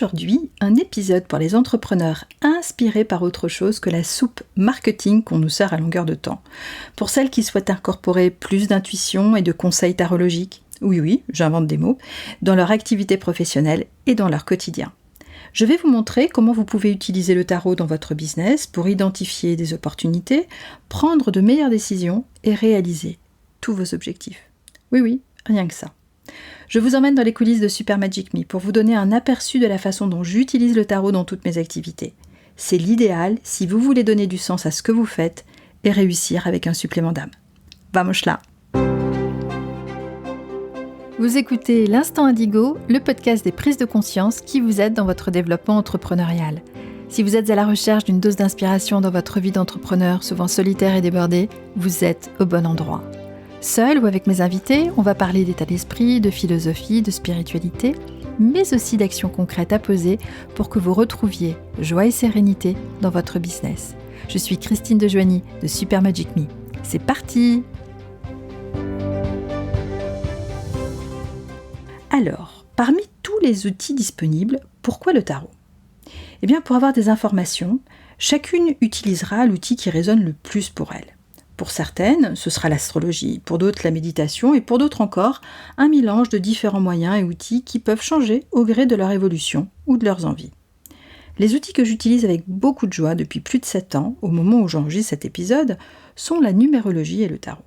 Aujourd'hui, un épisode pour les entrepreneurs inspirés par autre chose que la soupe marketing qu'on nous sert à longueur de temps. Pour celles qui souhaitent incorporer plus d'intuition et de conseils tarologiques, oui, j'invente des mots, dans leur activité professionnelle et dans leur quotidien. Je vais vous montrer comment vous pouvez utiliser le tarot dans votre business pour identifier des opportunités, prendre de meilleures décisions et réaliser tous vos objectifs. Oui, rien que ça. Je vous emmène dans les coulisses de Super Magic Me pour vous donner un aperçu de la façon dont j'utilise le tarot dans toutes mes activités. C'est l'idéal si vous voulez donner du sens à ce que vous faites et réussir avec un supplément d'âme. Vamos là! Vous écoutez l'Instant Indigo, le podcast des prises de conscience qui vous aide dans votre développement entrepreneurial. Si vous êtes à la recherche d'une dose d'inspiration dans votre vie d'entrepreneur, souvent solitaire et débordée, vous êtes au bon endroit. Seul ou avec mes invités, on va parler d'état d'esprit, de philosophie, de spiritualité, mais aussi d'actions concrètes à poser pour que vous retrouviez joie et sérénité dans votre business. Je suis Christine Dejoigny de Super Magic Me. C'est parti! Alors, parmi tous les outils disponibles, pourquoi le tarot ? Eh bien, pour avoir des informations, chacune utilisera l'outil qui résonne le plus pour elle. Pour certaines, ce sera l'astrologie, pour d'autres la méditation et pour d'autres encore, un mélange de différents moyens et outils qui peuvent changer au gré de leur évolution ou de leurs envies. Les outils que j'utilise avec beaucoup de joie depuis plus de 7 ans, au moment où j'enregistre cet épisode, sont la numérologie et le tarot.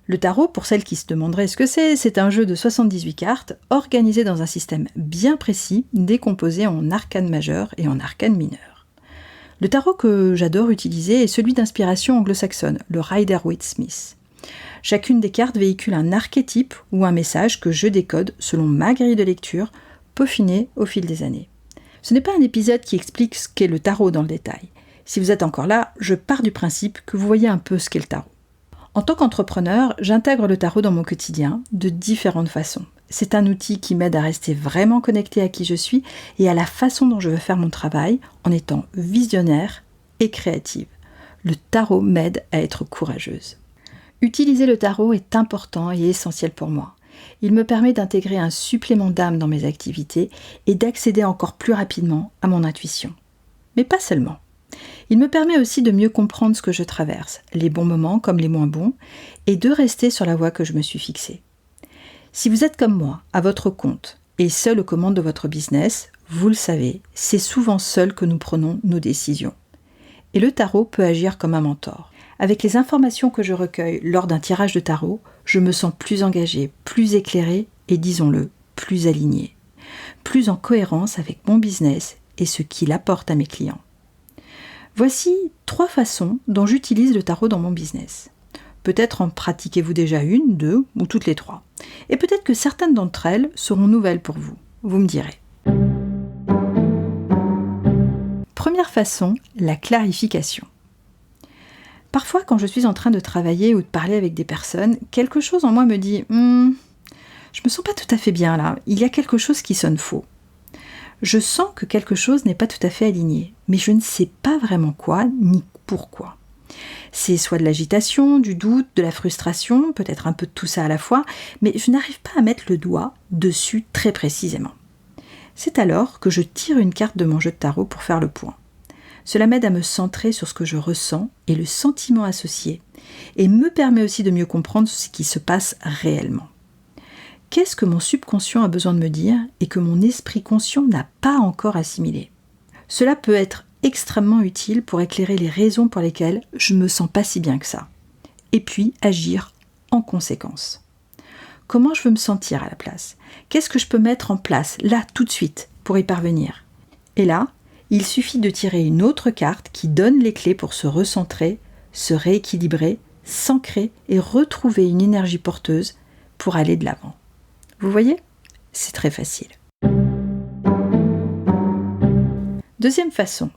Le tarot, pour celles qui se demanderaient ce que c'est un jeu de 78 cartes organisé dans un système bien précis, décomposé en arcanes majeures et en arcanes mineures. Le tarot que j'adore utiliser est celui d'inspiration anglo-saxonne, le Rider-Waite-Smith. Chacune des cartes véhicule un archétype ou un message que je décode selon ma grille de lecture, peaufinée au fil des années. Ce n'est pas un épisode qui explique ce qu'est le tarot dans le détail. Si vous êtes encore là, je pars du principe que vous voyez un peu ce qu'est le tarot. En tant qu'entrepreneur, j'intègre le tarot dans mon quotidien de différentes façons. C'est un outil qui m'aide à rester vraiment connecté à qui je suis et à la façon dont je veux faire mon travail en étant visionnaire et créative. Le tarot m'aide à être courageuse. Utiliser le tarot est important et essentiel pour moi. Il me permet d'intégrer un supplément d'âme dans mes activités et d'accéder encore plus rapidement à mon intuition. Mais pas seulement. Il me permet aussi de mieux comprendre ce que je traverse, les bons moments comme les moins bons, et de rester sur la voie que je me suis fixée. Si vous êtes comme moi, à votre compte, et seul aux commandes de votre business, vous le savez, c'est souvent seul que nous prenons nos décisions. Et le tarot peut agir comme un mentor. Avec les informations que je recueille lors d'un tirage de tarot, je me sens plus engagée, plus éclairée et, disons-le, plus alignée. Plus en cohérence avec mon business et ce qu'il apporte à mes clients. Voici 3 façons dont j'utilise le tarot dans mon business. Peut-être en pratiquez-vous déjà 1, 2 ou toutes les 3. Et peut-être que certaines d'entre elles seront nouvelles pour vous. Vous me direz. Première façon, la clarification. Parfois, quand je suis en train de travailler ou de parler avec des personnes, quelque chose en moi me dit « je me sens pas tout à fait bien là, il y a quelque chose qui sonne faux ». Je sens que quelque chose n'est pas tout à fait aligné, mais je ne sais pas vraiment quoi ni pourquoi. C'est soit de l'agitation, du doute, de la frustration, peut-être un peu de tout ça à la fois, mais je n'arrive pas à mettre le doigt dessus très précisément. C'est alors que je tire une carte de mon jeu de tarot pour faire le point. Cela m'aide à me centrer sur ce que je ressens et le sentiment associé, et me permet aussi de mieux comprendre ce qui se passe réellement. Qu'est-ce que mon subconscient a besoin de me dire et que mon esprit conscient n'a pas encore assimilé ? Cela peut être extrêmement utile pour éclairer les raisons pour lesquelles je me sens pas si bien que ça. Et puis agir en conséquence. Comment je veux me sentir à la place ? Qu'est-ce que je peux mettre en place, là, tout de suite, pour y parvenir ? Et là, il suffit de tirer une autre carte qui donne les clés pour se recentrer, se rééquilibrer, s'ancrer et retrouver une énergie porteuse pour aller de l'avant. Vous voyez ? C'est très facile. Deuxième façon,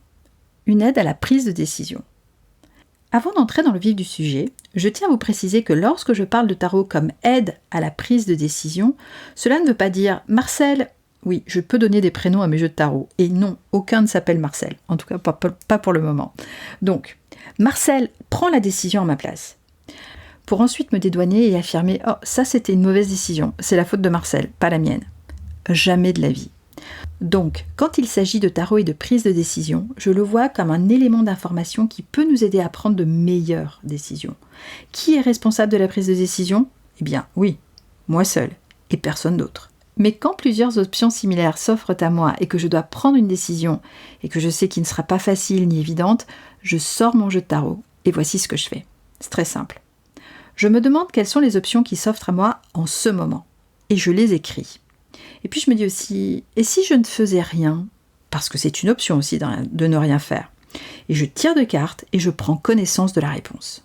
une aide à la prise de décision. Avant d'entrer dans le vif du sujet, je tiens à vous préciser que lorsque je parle de tarot comme aide à la prise de décision, cela ne veut pas dire « Marcel ». Oui, je peux donner des prénoms à mes jeux de tarot. Et non, aucun ne s'appelle Marcel. En tout cas, pas pour le moment. Donc, Marcel prend la décision à ma place. Pour ensuite me dédouaner et affirmer « Oh, ça c'était une mauvaise décision, c'est la faute de Marcel, pas la mienne ». Jamais de la vie. Donc, quand il s'agit de tarot et de prise de décision, je le vois comme un élément d'information qui peut nous aider à prendre de meilleures décisions. Qui est responsable de la prise de décision ? Eh bien, oui, moi seul, et personne d'autre. Mais quand plusieurs options similaires s'offrent à moi et que je dois prendre une décision, et que je sais qu'il ne sera pas facile ni évidente, je sors mon jeu de tarot, et voici ce que je fais. C'est très simple. Je me demande quelles sont les options qui s'offrent à moi en ce moment, et je les écris. Et puis je me dis aussi, et si je ne faisais rien ? Parce que c'est une option aussi de ne rien faire. Et je tire 2 cartes et je prends connaissance de la réponse.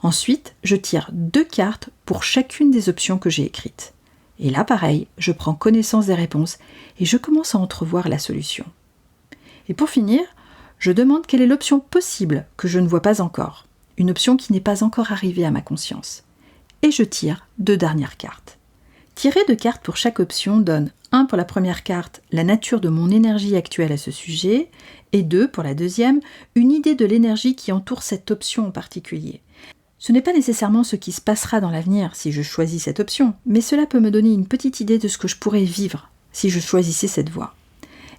Ensuite, je tire 2 cartes pour chacune des options que j'ai écrites. Et là, pareil, je prends connaissance des réponses et je commence à entrevoir la solution. Et pour finir, je demande quelle est l'option possible que je ne vois pas encore. Une option qui n'est pas encore arrivée à ma conscience. Et je tire 2 dernières cartes. Tirer 2 cartes pour chaque option donne 1 pour la première carte, la nature de mon énergie actuelle à ce sujet, et 2 pour la deuxième, une idée de l'énergie qui entoure cette option en particulier. Ce n'est pas nécessairement ce qui se passera dans l'avenir si je choisis cette option, mais cela peut me donner une petite idée de ce que je pourrais vivre si je choisissais cette voie.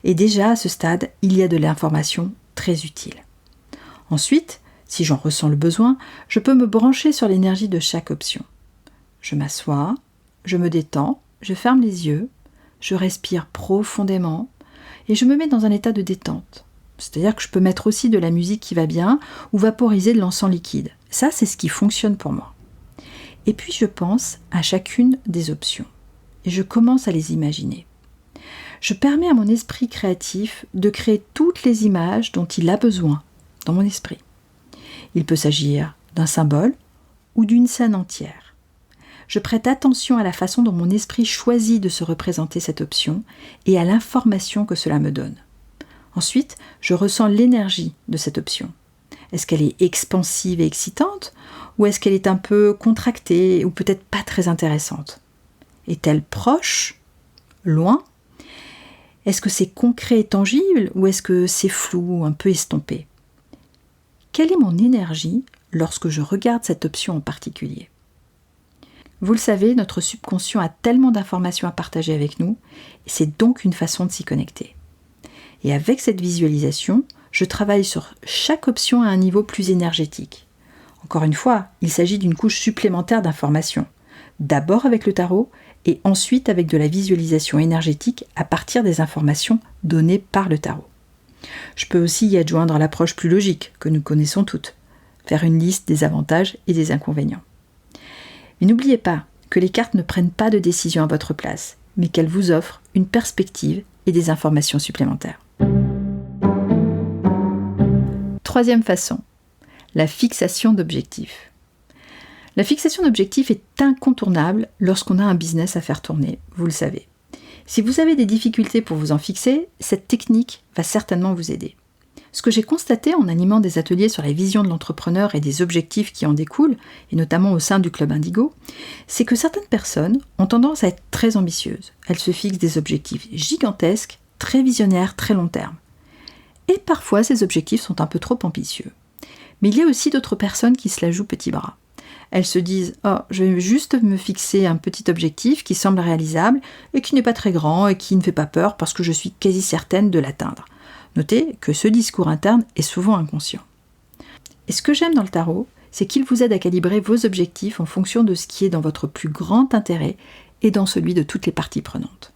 Et déjà à ce stade, il y a de l'information très utile. Ensuite, si j'en ressens le besoin, je peux me brancher sur l'énergie de chaque option. Je m'assois, je me détends, je ferme les yeux, je respire profondément et je me mets dans un état de détente. C'est-à-dire que je peux mettre aussi de la musique qui va bien ou vaporiser de l'encens liquide. Ça, c'est ce qui fonctionne pour moi. Et puis je pense à chacune des options et je commence à les imaginer. Je permets à mon esprit créatif de créer toutes les images dont il a besoin dans mon esprit. Il peut s'agir d'un symbole ou d'une scène entière. Je prête attention à la façon dont mon esprit choisit de se représenter cette option et à l'information que cela me donne. Ensuite, je ressens l'énergie de cette option. Est-ce qu'elle est expansive et excitante ou est-ce qu'elle est un peu contractée ou peut-être pas très intéressante ? Est-elle proche ? Loin ? Est-ce que c'est concret et tangible ou est-ce que c'est flou, un peu estompé ? Quelle est mon énergie lorsque je regarde cette option en particulier ? Vous le savez, notre subconscient a tellement d'informations à partager avec nous, et c'est donc une façon de s'y connecter. Et avec cette visualisation, je travaille sur chaque option à un niveau plus énergétique. Encore une fois, il s'agit d'une couche supplémentaire d'informations, d'abord avec le tarot, et ensuite avec de la visualisation énergétique à partir des informations données par le tarot. Je peux aussi y adjoindre l'approche plus logique, que nous connaissons toutes, faire une liste des avantages et des inconvénients. Mais n'oubliez pas que les cartes ne prennent pas de décision à votre place, mais qu'elles vous offrent une perspective et des informations supplémentaires. Troisième façon, la fixation d'objectifs. La fixation d'objectifs est incontournable lorsqu'on a un business à faire tourner, vous le savez. Si vous avez des difficultés pour vous en fixer, cette technique va certainement vous aider. Ce que j'ai constaté en animant des ateliers sur la vision de l'entrepreneur et des objectifs qui en découlent, et notamment au sein du Club Indigo, c'est que certaines personnes ont tendance à être très ambitieuses. Elles se fixent des objectifs gigantesques, très visionnaires, très long terme. Et parfois, ces objectifs sont un peu trop ambitieux. Mais il y a aussi d'autres personnes qui se la jouent petit bras. Elles se disent « Oh, je vais juste me fixer un petit objectif qui semble réalisable et qui n'est pas très grand et qui ne fait pas peur parce que je suis quasi certaine de l'atteindre. » Notez que ce discours interne est souvent inconscient. Et ce que j'aime dans le tarot, c'est qu'il vous aide à calibrer vos objectifs en fonction de ce qui est dans votre plus grand intérêt et dans celui de toutes les parties prenantes.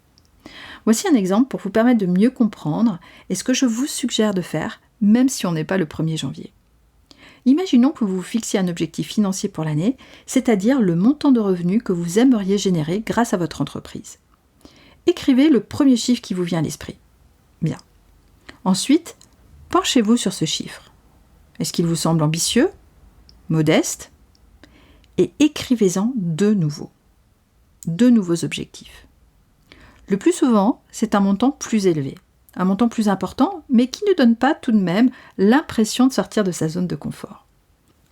Voici un exemple pour vous permettre de mieux comprendre et ce que je vous suggère de faire, même si on n'est pas le 1er janvier. Imaginons que vous vous fixiez un objectif financier pour l'année, c'est-à-dire le montant de revenus que vous aimeriez générer grâce à votre entreprise. Écrivez le premier chiffre qui vous vient à l'esprit. Bien. Ensuite, penchez-vous sur ce chiffre. Est-ce qu'il vous semble ambitieux, modeste ? Et écrivez-en 2 nouveaux. 2 nouveaux objectifs. Le plus souvent, c'est un montant plus élevé, un montant plus important, mais qui ne donne pas tout de même l'impression de sortir de sa zone de confort.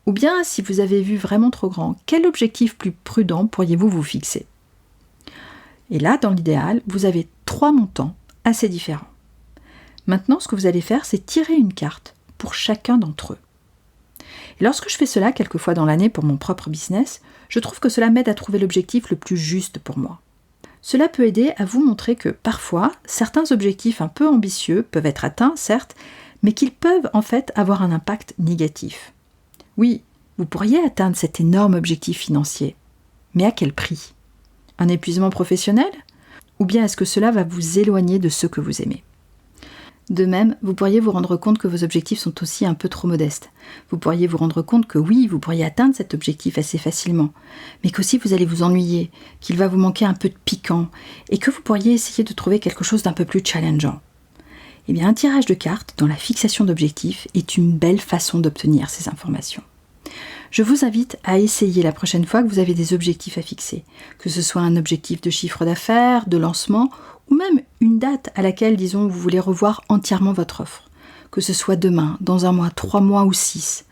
Ou bien, si vous avez vu vraiment trop grand, quel objectif plus prudent pourriez-vous vous fixer ? Et là, dans l'idéal, vous avez 3 montants assez différents. Maintenant, ce que vous allez faire, c'est tirer une carte pour chacun d'entre eux. Et lorsque je fais cela quelques fois dans l'année pour mon propre business, je trouve que cela m'aide à trouver l'objectif le plus juste pour moi. Cela peut aider à vous montrer que parfois, certains objectifs un peu ambitieux peuvent être atteints, certes, mais qu'ils peuvent en fait avoir un impact négatif. Oui, vous pourriez atteindre cet énorme objectif financier, mais à quel prix ? Un épuisement professionnel ? Ou bien est-ce que cela va vous éloigner de ceux que vous aimez ? De même, vous pourriez vous rendre compte que vos objectifs sont aussi un peu trop modestes. Vous pourriez vous rendre compte que oui, vous pourriez atteindre cet objectif assez facilement, mais qu'aussi vous allez vous ennuyer, qu'il va vous manquer un peu de piquant, et que vous pourriez essayer de trouver quelque chose d'un peu plus challengeant. Eh bien, un tirage de cartes dans la fixation d'objectifs est une belle façon d'obtenir ces informations. Je vous invite à essayer la prochaine fois que vous avez des objectifs à fixer, que ce soit un objectif de chiffre d'affaires, de lancement, ou même une date à laquelle, disons, vous voulez revoir entièrement votre offre, que ce soit demain, dans un mois, 3 mois ou 6.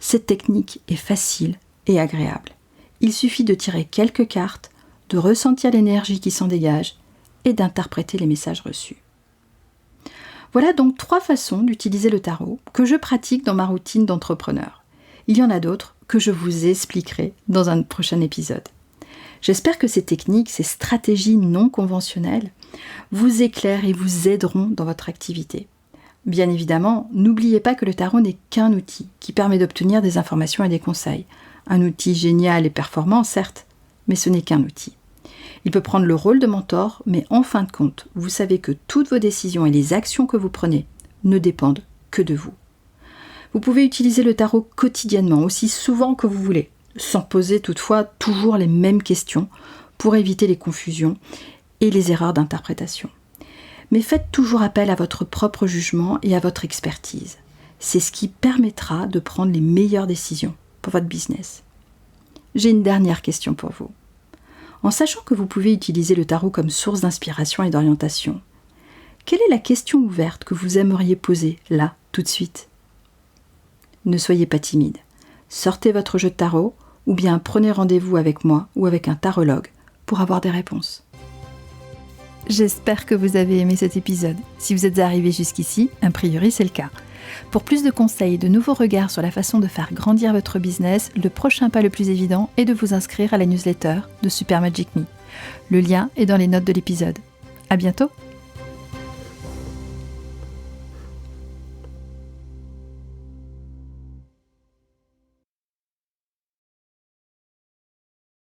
Cette technique est facile et agréable. Il suffit de tirer quelques cartes, de ressentir l'énergie qui s'en dégage et d'interpréter les messages reçus. Voilà donc 3 façons d'utiliser le tarot que je pratique dans ma routine d'entrepreneur. Il y en a d'autres que je vous expliquerai dans un prochain épisode. J'espère que ces techniques, ces stratégies non conventionnelles vous éclairent et vous aideront dans votre activité. Bien évidemment, n'oubliez pas que le tarot n'est qu'un outil qui permet d'obtenir des informations et des conseils. Un outil génial et performant, certes, mais ce n'est qu'un outil. Il peut prendre le rôle de mentor, mais en fin de compte, vous savez que toutes vos décisions et les actions que vous prenez ne dépendent que de vous. Vous pouvez utiliser le tarot quotidiennement, aussi souvent que vous voulez, sans poser toutefois toujours les mêmes questions pour éviter les confusions et les erreurs d'interprétation. Mais faites toujours appel à votre propre jugement et à votre expertise. C'est ce qui permettra de prendre les meilleures décisions pour votre business. J'ai une dernière question pour vous. En sachant que vous pouvez utiliser le tarot comme source d'inspiration et d'orientation, quelle est la question ouverte que vous aimeriez poser là, tout de suite ? Ne soyez pas timide. Sortez votre jeu de tarot ou bien prenez rendez-vous avec moi ou avec un tarologue pour avoir des réponses. J'espère que vous avez aimé cet épisode. Si vous êtes arrivé jusqu'ici, a priori c'est le cas. Pour plus de conseils et de nouveaux regards sur la façon de faire grandir votre business, le prochain pas le plus évident est de vous inscrire à la newsletter de Super Magic Me. Le lien est dans les notes de l'épisode. À bientôt!